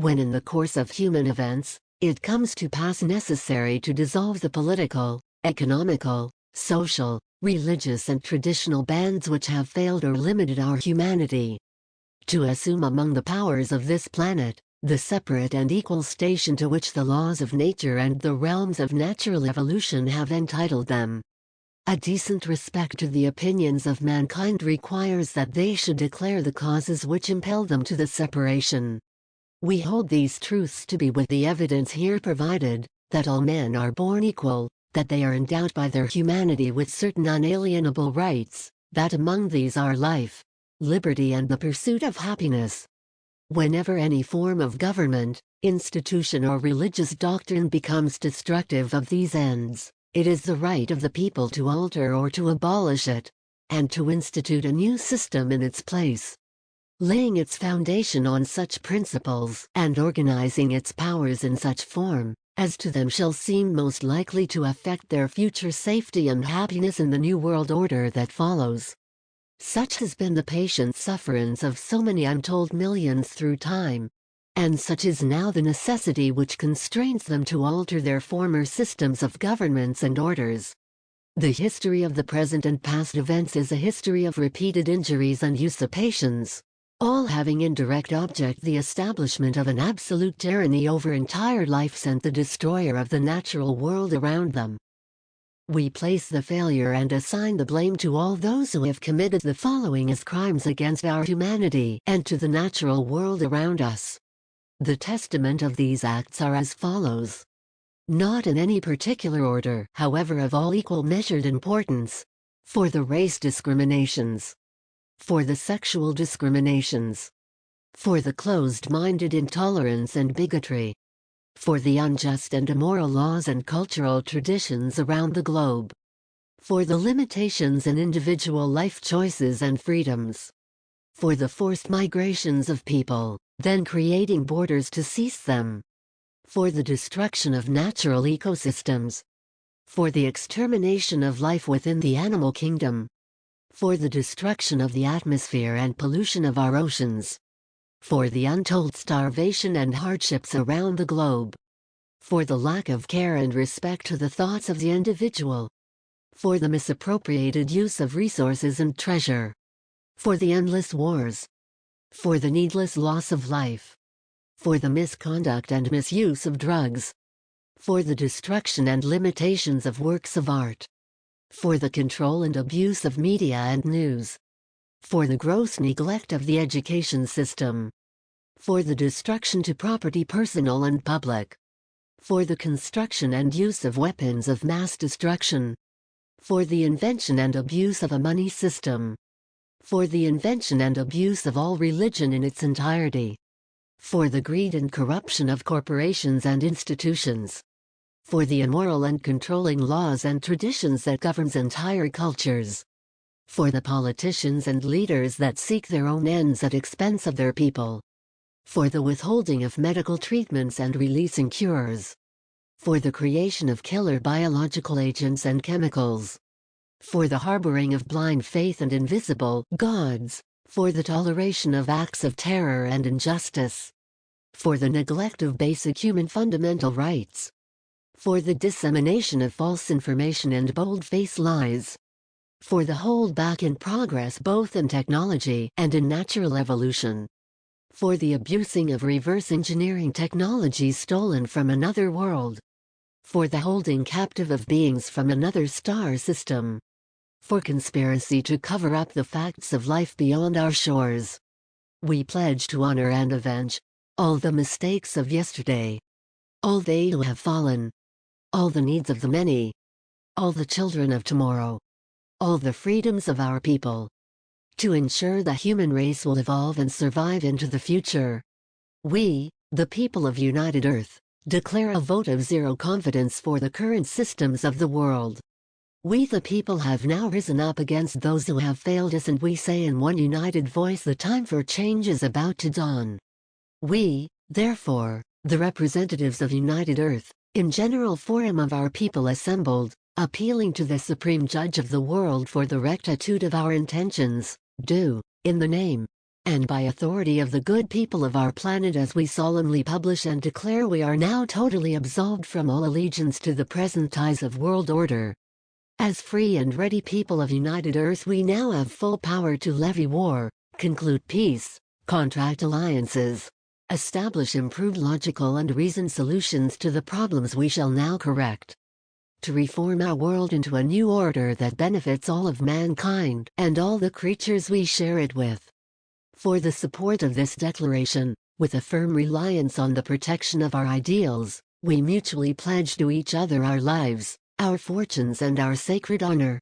When in the course of human events, it comes to pass necessary to dissolve the political, economical, social, religious and traditional bands which have failed or limited our humanity. To assume among the powers of this planet, the separate and equal station to which the laws of nature and the realms of natural evolution have entitled them. A decent respect to the opinions of mankind requires that they should declare the causes which impel them to the separation. We hold these truths to be with the evidence here provided, that all men are born equal, that they are endowed by their humanity with certain unalienable rights, that among these are life, liberty and the pursuit of happiness. Whenever any form of government, institution or religious doctrine becomes destructive of these ends, it is the right of the people to alter or to abolish it, and to institute a new system in its place, laying its foundation on such principles and organizing its powers in such form as to them shall seem most likely to affect their future safety and happiness in the new world order that follows. Such has been the patient sufferance of so many untold millions through time, and such is now the necessity which constrains them to alter their former systems of governments and orders. The history of the present and past events is a history of repeated injuries and usurpations, all having in direct object the establishment of an absolute tyranny over entire lives and the destroyer of the natural world around them. We place the failure and assign the blame to all those who have committed the following as crimes against our humanity and to the natural world around us. The testament of these acts are as follows. Not in any particular order, however, of all equal measured importance. For the race discriminations. For the sexual discriminations. For the closed-minded intolerance and bigotry. For the unjust and immoral laws and cultural traditions around the globe. For the limitations in individual life choices and freedoms. For the forced migrations of people, then creating borders to cease them. For the destruction of natural ecosystems. For the extermination of life within the animal kingdom. For the destruction of the atmosphere and pollution of our oceans. For the untold starvation and hardships around the globe. For the lack of care and respect to the thoughts of the individual. For the misappropriated use of resources and treasure. For the endless wars. For the needless loss of life. For the misconduct and misuse of drugs. For the destruction and limitations of works of art. For the control and abuse of media and news. For the gross neglect of the education system. For the destruction to property personal and public. For the construction and use of weapons of mass destruction. For the invention and abuse of a money system. For the invention and abuse of all religion in its entirety. For the greed and corruption of corporations and institutions. For the immoral and controlling laws and traditions that governs entire cultures. For the politicians and leaders that seek their own ends at expense of their people. For the withholding of medical treatments and releasing cures. For the creation of killer biological agents and chemicals. For the harboring of blind faith and invisible gods. For the toleration of acts of terror and injustice. For the neglect of basic human fundamental rights. For the dissemination of false information and bold-faced lies. For the holdback in progress both in technology and in natural evolution. For the abusing of reverse engineering technologies stolen from another world. For the holding captive of beings from another star system. For conspiracy to cover up the facts of life beyond our shores. We pledge to honor and avenge all the mistakes of yesterday. All they who have fallen. All the needs of the many. All the children of tomorrow. All the freedoms of our people. To ensure the human race will evolve and survive into the future. We, the people of United Earth, declare a vote of zero confidence for the current systems of the world. We the people have now risen up against those who have failed us, and we say in one united voice the time for change is about to dawn. We, therefore, the representatives of United Earth, in general forum of our people assembled, appealing to the Supreme Judge of the world for the rectitude of our intentions, do, in the name And by authority of the good people of our planet, as we solemnly publish and declare, we are now totally absolved from all allegiance to the present ties of world order. As free and ready people of united Earth, we now have full power to levy war, conclude peace, contract alliances, establish improved logical and reasoned solutions to the problems we shall now correct, to reform our world into a new order that benefits all of mankind and all the creatures we share it with. For the support of this declaration, with a firm reliance on the protection of our ideals, we mutually pledge to each other our lives, our fortunes and our sacred honor.